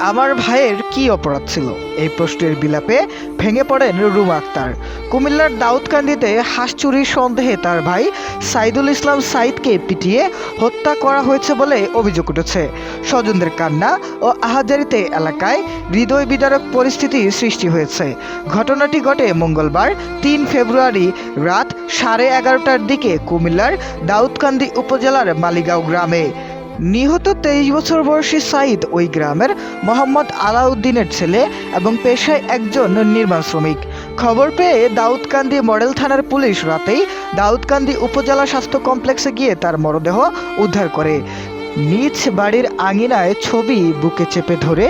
আমার ভাইয়ের কি অপরাধ ছিল, এই প্রশ্নের বিলাপে ভেঙে পড়েন রুমা আক্তার। কুমিল্লার দাউদকান্দিতে হাঁস চুরির সন্দেহে তার ভাই সাইদুল ইসলাম সাইদকে পিটিয়ে হত্যা করা হয়েছে বলে অভিযোগ উঠেছে। স্বজনদের কান্না ও আহাজারিতে এলাকায় হৃদয় বিদারক পরিস্থিতি সৃষ্টি হয়েছে। ঘটনাটি ঘটে মঙ্গলবার ৩ ফেব্রুয়ারি রাত 11:30টার দিকে কুমিল্লার দাউদকান্দি উপজেলার মালিগাঁও গ্রামে। নিহত 23 বছর বয়সী সাইদ ওই গ্রামের মোহাম্মদ আলাউদ্দিনের ছেলে এবং পেশায় একজন নির্মাণ শ্রমিক। খবর পেয়ে দাউদকান্দি মডেল থানার পুলিশ রাতেই দাউদকান্দি উপজেলা স্বাস্থ্য কমপ্লেক্সে গিয়ে তার মরদেহ উদ্ধার করে। নিজ বাড়ির আঙিনায় ছবি বুকে চেপে ধরে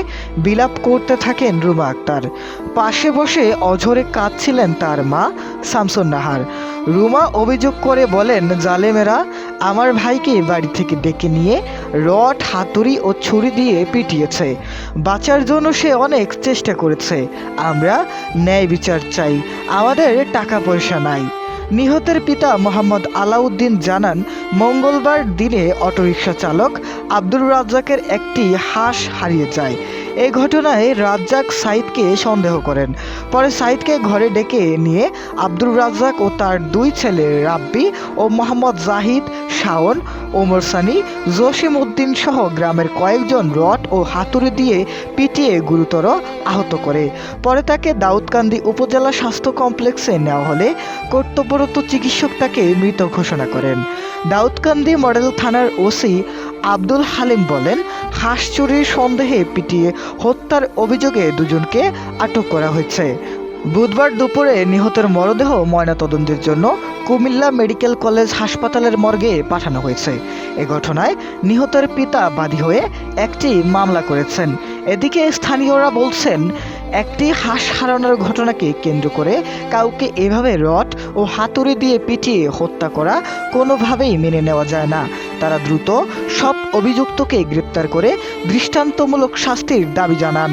বিলাপ করতে থাকেন রুমা আক্তার। পাশে বসে অঝরে কাঁদছিলেন তার মা শামসুন নাহার। রুমা অভিযোগ করে বলেন, জালেমেরা আমার ভাইকে বাড়ি থেকে ডেকে নিয়ে রড, হাতুড়ি ও ছুরি দিয়ে পিটিয়েছে। বাঁচার জন্য সে অনেক চেষ্টা করেছে। আমরা ন্যায় বিচার চাই, আমাদের টাকা পয়সা নাই। নিহতের পিতা মোহাম্মদ আলাউদ্দিন জানান, মঙ্গলবার দিনে অটোরিকশা চালক আব্দুর রাজ্জাকের একটি হাঁস হারিয়ে যায়। এই ঘটনায় রাজ্জাক সাইদকে সন্দেহ করেন। পরে সাইদকে ঘরে ডেকে নিয়ে আব্দুর রাজ্জাক ও তার 2 ছেলে রাব্বি ও মোহাম্মদ জাহিদ, শাওন, ওমর সানি, জসিম উদ্দিন সহ গ্রামের কয়েকজন রড ও হাতুড়ি দিয়ে পিটিয়ে গুরুতর আহত করে। পরে তাকে দাউদকান্দি উপজেলা স্বাস্থ্য কমপ্লেক্সে নেওয়া হলে কর্তব্যরত চিকিৎসক তাকে মৃত ঘোষণা করেন। দাউদকান্দি মডেল থানার ওসি আব্দুল হালিম বলেন, হাঁস চুরির সন্দেহে পিটিয়ে হত্যার অভিযোগে 2 জনকে আটক করা হয়েছে। বুধবার দুপুরে নিহতের মরদেহ ময়নাতদন্তের জন্য কুমিল্লা মেডিকেল কলেজ হাসপাতালের মর্গে পাঠানো হয়েছে। এ ঘটনায় নিহতের পিতা বাদী হয়ে একটি মামলা করেছেন। এদিকে স্থানীয়রা বলছেন, একটি হাঁস হারানোর ঘটনাকে কেন্দ্র করে কাউকে এভাবে রড ও হাতুড়ি দিয়ে পিটিয়ে হত্যা করা কোনোভাবেই মেনে নেওয়া যায় না। তারা দ্রুত সব অভিযুক্তকে গ্রেপ্তার করে দৃষ্টান্তমূলক শাস্তির দাবি জানান।